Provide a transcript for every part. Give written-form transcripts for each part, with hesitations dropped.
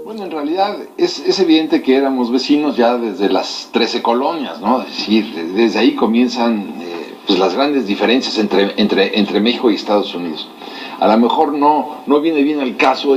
Bueno, en realidad es evidente que éramos vecinos ya desde las 13 colonias, ¿no? Es decir, desde ahí comienzan pues las grandes diferencias entre México y Estados Unidos. A lo mejor no viene bien al caso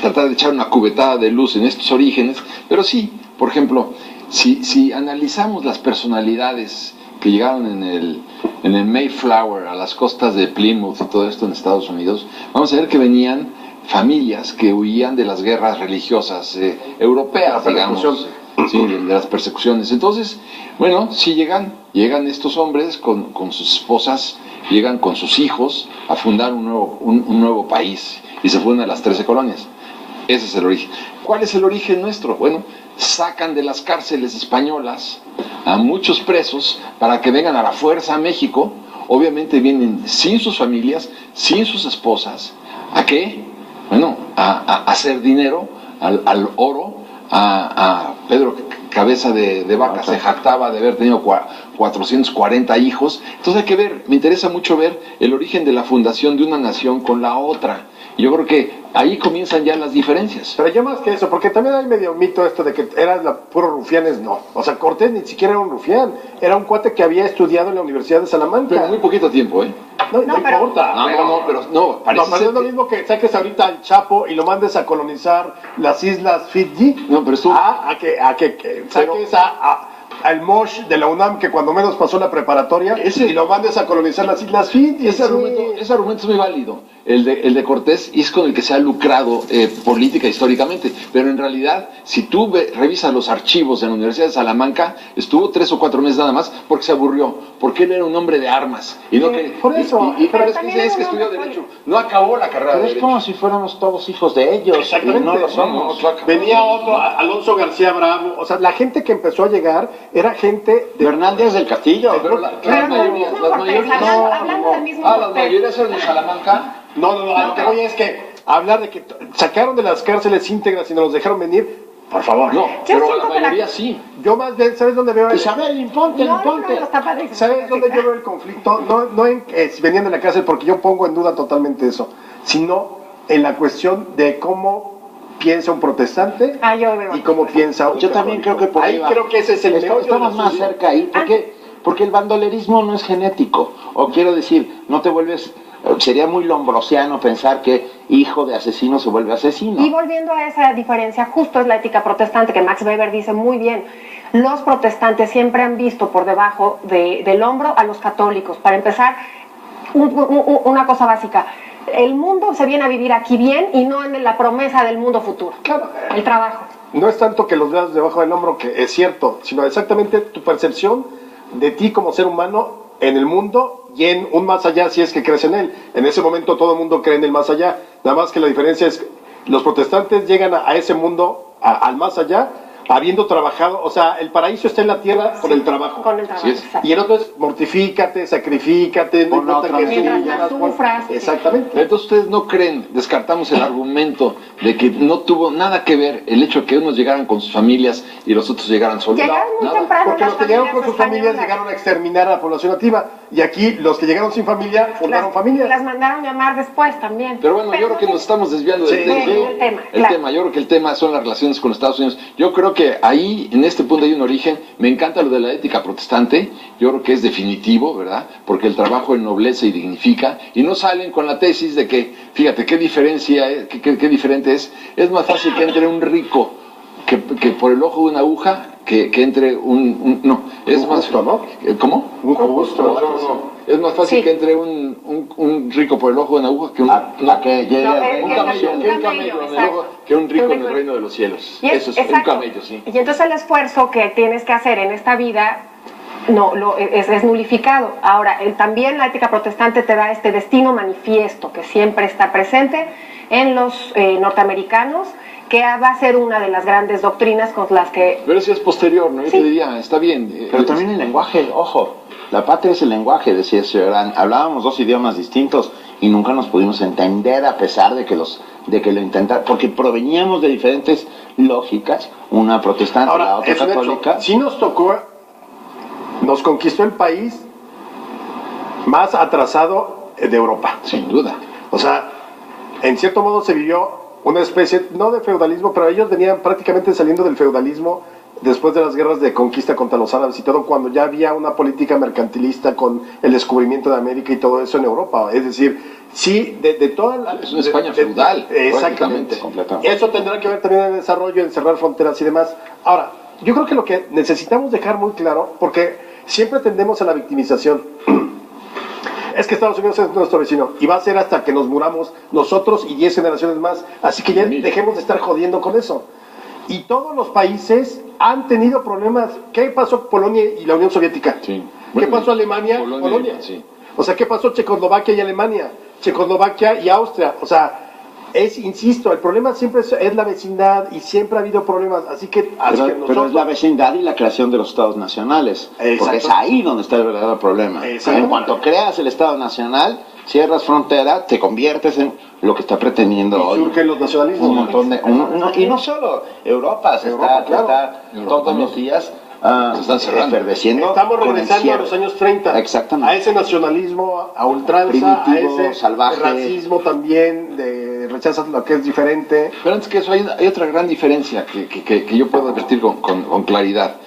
tratar de echar una cubetada de luz en estos orígenes, pero sí, por ejemplo, si analizamos las personalidades que llegaron en el Mayflower a las costas de Plymouth y todo esto en Estados Unidos, vamos a ver que venían familias que huían de las guerras religiosas europeas, digamos, sí, de las persecuciones. Entonces, bueno, sí llegan estos hombres con sus esposas, llegan con sus hijos a fundar un nuevo país y se fundan las 13 colonias. Ese es el origen. ¿Cuál es el origen nuestro? Bueno, sacan de las cárceles españolas a muchos presos para que vengan a la fuerza a México. Obviamente vienen sin sus familias, sin sus esposas. ¿A qué? Bueno, a hacer dinero, al oro, a Pedro Cabeza de Vaca se jactaba de haber tenido 440 hijos. Entonces hay que ver, me interesa mucho ver el origen de la fundación de una nación con la otra. Yo creo que ahí comienzan ya las diferencias. Pero yo más que eso, porque también hay medio mito esto de que eran puros rufianes, no. O sea, Cortés ni siquiera era un rufián, era un cuate que había estudiado en la Universidad de Salamanca. Pero muy poquito tiempo, ¿eh? No importa. Parece es lo mismo que saques ahorita al Chapo y lo mandes a colonizar las islas Fiji. No, pero estuvo... A que saques al Mosh de la UNAM, que cuando menos pasó la preparatoria, y lo mandes a colonizar las islas Fiji. Ese argumento es muy válido, el de Cortés, y es con el que se ha lucrado política históricamente. Pero en realidad, si tú revisas los archivos de la Universidad de Salamanca, estuvo 3 o 4 meses nada más porque se aburrió, porque él era un hombre de armas. Y no que, por eso. Pero es que estudió Derecho, no acabó la carrera de Derecho. Es como si fuéramos todos hijos de ellos, y no lo somos. Venía otro, Alonso García Bravo, o sea, la gente que empezó a llegar era gente de Hernández del Castillo. Pero las mayorías eran de Salamanca. No, a lo que voy es que hablar de que sacaron de las cárceles íntegras y nos los dejaron venir, por favor. No, pero la mayoría sí. Yo más bien, ¿sabes dónde veo? Isabel, imponte. ¿Sabes dónde yo veo el conflicto? No en que venían de la cárcel, porque yo pongo en duda totalmente eso, sino en la cuestión de cómo piensa un protestante y cómo piensa un Yo también creo que por ahí va. Creo que ese es el Estamos más cerca ahí, porque el bandolerismo no es genético, o quiero decir, no te vuelves... Sería muy lombrosiano pensar que hijo de asesino se vuelve asesino. Y volviendo a esa diferencia, justo es la ética protestante que Max Weber dice muy bien. Los protestantes siempre han visto por debajo del hombro a los católicos. Para empezar, una cosa básica. El mundo se viene a vivir aquí bien y no en la promesa del mundo futuro. Claro. El trabajo. No es tanto que los veas debajo del hombro, que es cierto, sino exactamente tu percepción de ti como ser humano en el mundo y en un más allá, si es que crees en él. En ese momento todo el mundo cree en el más allá, nada más que la diferencia es que los protestantes llegan a ese mundo, al más allá, habiendo trabajado, o sea, el paraíso está en la tierra con el trabajo. Con el trabajo, Sí, y el otro es mortifícate, sacrifícate, no importa que mientras sufras. Exactamente. Entonces ustedes no creen, descartamos el argumento de que no tuvo nada que ver el hecho de que unos llegaran con sus familias y los otros llegaran solos. Llegaron muy temprano. Porque los que llegaron con sus familias llegaron a exterminar a la población nativa, y aquí los que llegaron sin familia fundaron familias. Las mandaron llamar después también. Pero bueno, yo creo que nos estamos desviando del tema. Yo creo que el tema son las relaciones con Estados Unidos. Yo creo que ahí, en este punto hay un origen. Me encanta lo de la ética protestante. Yo creo que es definitivo, ¿verdad? Porque el trabajo ennoblece y dignifica. Y no salen con la tesis de que, fíjate, qué diferencia, qué diferente es. Es más fácil que entre un rico que por el ojo de una aguja que entre no, es más justo, ¿no? ¿Cómo? Un justo. No. Es más fácil que entre un rico por el ojo de una aguja que un rico en el reino de los cielos. Eso es un camello, sí. Y entonces el esfuerzo que tienes que hacer en esta vida es nulificado. Ahora, también la ética protestante te da este destino manifiesto que siempre está presente en los norteamericanos, que va a ser una de las grandes doctrinas con las que... Pero eso es posterior, ¿no? Yo te diría, está bien. Pero también el lenguaje, ojo, la patria es el lenguaje, decía Cioran. Hablábamos 2 idiomas distintos y nunca nos pudimos entender a pesar de que lo intentaron, porque proveníamos de diferentes lógicas, una protestante, Ahora, la otra es un católica. hecho. Sí nos tocó, nos conquistó el país más atrasado de Europa. Sin duda. O sea, en cierto modo se vivió una especie, no de feudalismo, pero ellos venían prácticamente saliendo del feudalismo después de las guerras de conquista contra los árabes y todo, cuando ya había una política mercantilista con el descubrimiento de América y todo eso en Europa. Es decir, sí, de toda la... Es una España feudal. Exactamente. Completamente. Eso tendrá que ver también en el desarrollo, en cerrar fronteras y demás. Ahora, yo creo que lo que necesitamos dejar muy claro, porque siempre tendemos a la victimización, es que Estados Unidos es nuestro vecino y va a ser hasta que nos muramos nosotros y 10 generaciones más. Así que ya dejemos de estar jodiendo con eso. Y todos los países han tenido problemas. ¿Qué pasó Polonia y la Unión Soviética? Sí. ¿Qué pasó Alemania? Polonia. Sí. O sea, ¿qué pasó Checoslovaquia y Alemania? Checoslovaquia y Austria. O sea, insisto, el problema siempre es la vecindad y siempre ha habido problemas. Así que Pero es la vecindad y la creación de los estados nacionales. Exacto. Porque es ahí donde está el verdadero problema. Exacto. En cuanto creas el estado nacional, cierras frontera, te conviertes en lo que está pretendiendo y hoy. surgen los nacionalismos. Un montón de... y no solo Europa, Europa, claro. está Europa todos los días se están cerrando. eferdeciendo. Estamos con regresando a encierro. los años 30. Exactamente. A ese nacionalismo, a ultranza, Primitivo, a ese salvaje. racismo también, de rechazas lo que es diferente. Pero antes que eso, hay otra gran diferencia que yo puedo advertir con claridad.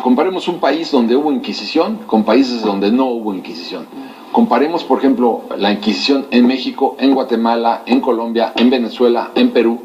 Comparemos un país donde hubo Inquisición con países donde no hubo Inquisición. Comparemos, por ejemplo, la Inquisición en México, en Guatemala, en Colombia, en Venezuela, en Perú.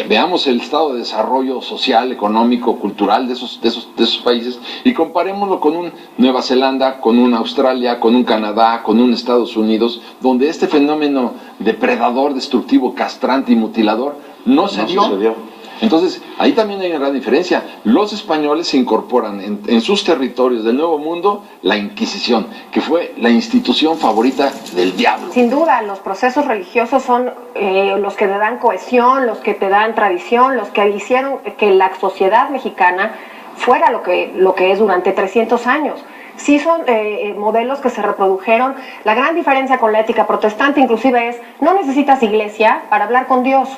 Veamos el estado de desarrollo social, económico, cultural de esos países y comparémoslo con un Nueva Zelanda, con un Australia, con un Canadá, con un Estados Unidos, donde este fenómeno depredador, destructivo, castrante y mutilador no se dio. sucedió. Entonces, ahí también hay una gran diferencia. Los españoles se incorporan en sus territorios del Nuevo Mundo la Inquisición, que fue la institución favorita del diablo. Sin duda, los procesos religiosos son los que te dan cohesión, los que te dan tradición, los que hicieron que la sociedad mexicana fuera lo que es durante 300 años. Sí son modelos que se reprodujeron. La gran diferencia con la ética protestante inclusive es, no necesitas iglesia para hablar con Dios.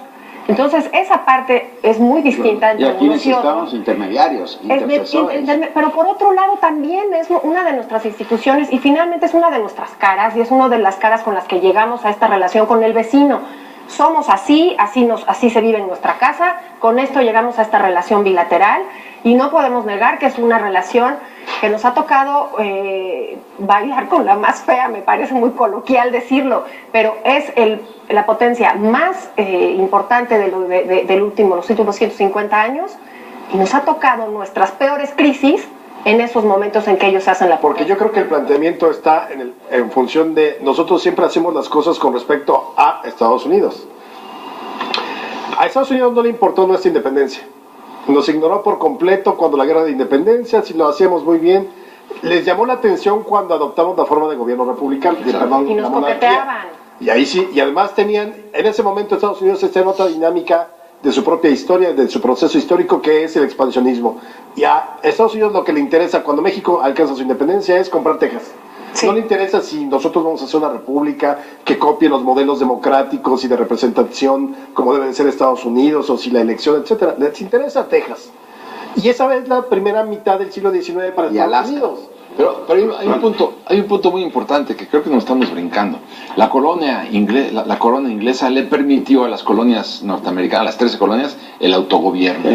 Entonces, esa parte es muy distinta Y entre aquí unos y otros. necesitamos intermediarios, intercesores. Pero por otro lado también es una de nuestras instituciones y finalmente es una de nuestras caras y es una de las caras con las que llegamos a esta relación con el vecino. Somos así se vive en nuestra casa, con esto llegamos a esta relación bilateral y no podemos negar que es una relación que nos ha tocado bailar con la más fea, me parece muy coloquial decirlo, pero es la potencia más importante los últimos 150 años y nos ha tocado nuestras peores crisis en esos momentos en que ellos hacen la Porque yo creo que el planteamiento está en función de nosotros siempre hacemos las cosas con respecto a Estados Unidos. A Estados Unidos no le importó nuestra independencia. Nos ignoró por completo cuando la guerra de independencia, si lo hacíamos muy bien. Les llamó la atención cuando adoptamos la forma de gobierno republicano, y nos la monarquía. coqueteaban. Y ahí sí, y además tenían, en ese momento Estados Unidos está en otra dinámica de su propia historia, de su proceso histórico, que es el expansionismo. Y a Estados Unidos lo que le interesa cuando México alcanza su independencia es comprar Texas. Sí. No le interesa si nosotros vamos a hacer una república que copie los modelos democráticos y de representación como deben ser Estados Unidos, o si la elección, etcétera. Les interesa Texas. Y esa es la primera mitad del siglo XIX para Y Estados Alaska. Unidos. Pero hay un punto muy importante que creo que nos estamos brincando. La corona inglesa le permitió a las colonias norteamericanas, a las 13 colonias, el autogobierno.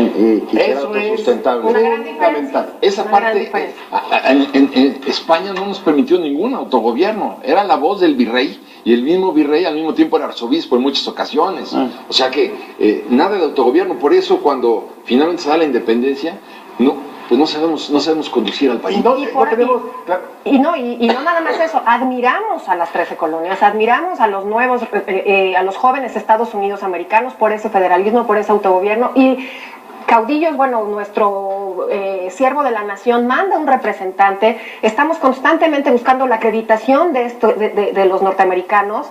Eso es sustentable. Una gran diferencia. Esa Una gran parte, diferencia. en España no nos permitió ningún autogobierno. Era la voz del virrey y el mismo virrey al mismo tiempo era arzobispo en muchas ocasiones. O sea que nada de autogobierno. Por eso cuando finalmente se da la independencia, no sabemos conducir al país. Y no tenemos... claro. Y no nada más eso, admiramos a las 13 colonias, admiramos a los nuevos, a los jóvenes Estados Unidos americanos por ese federalismo, por ese autogobierno y caudillos, bueno, nuestro siervo de la nación manda un representante, estamos constantemente buscando la acreditación de los norteamericanos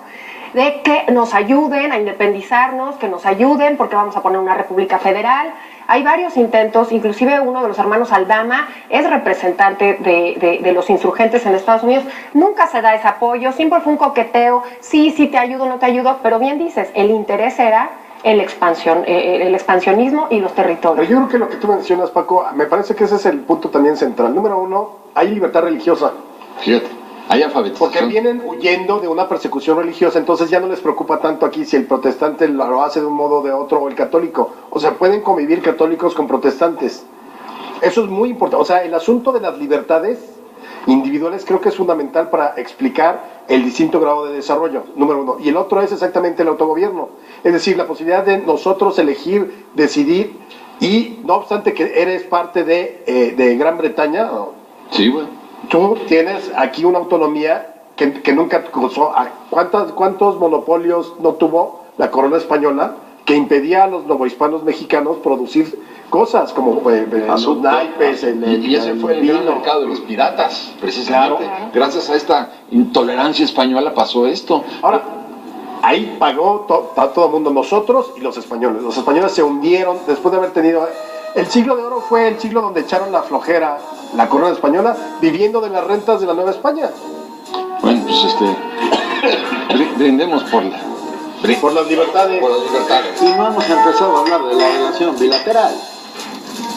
de que nos ayuden a independizarnos, que nos ayuden porque vamos a poner una república federal. Hay varios intentos, inclusive uno de los hermanos Aldama es representante de los insurgentes en Estados Unidos. Nunca se da ese apoyo, siempre fue un coqueteo, sí te ayudo, no te ayudo, pero bien dices, el interés era el expansionismo y los territorios. Pero yo creo que lo que tú mencionas, Paco, me parece que ese es el punto también central. Número uno, hay libertad religiosa. Fíjate, hay alfabetización. Porque vienen huyendo de una persecución religiosa, entonces ya no les preocupa tanto aquí si el protestante lo hace de un modo o de otro o el católico. O sea, pueden convivir católicos con protestantes. Eso es muy importante. O sea, el asunto de las libertades individuales creo que es fundamental para explicar el distinto grado de desarrollo, número uno. Y el otro es exactamente el autogobierno. Es decir, la posibilidad de nosotros elegir, decidir, y no obstante que eres parte de Gran Bretaña, Sí, güey. tú tienes aquí una autonomía que nunca causó. ¿Cuántos monopolios no tuvo la corona española que impedía a los novohispanos mexicanos producir cosas como los naipes, y ese fue el gran mercado de los piratas, precisamente. Claro. Gracias a esta intolerancia española pasó esto. Ahora, ahí pagó todo el mundo, nosotros y los españoles. Los españoles se hundieron después de haber tenido... El siglo de oro fue el siglo donde echaron la flojera la corona española, viviendo de las rentas de la Nueva España. Bueno, pues brindemos por Por las libertades. por las libertades. Y no hemos empezado a hablar de la relación bilateral.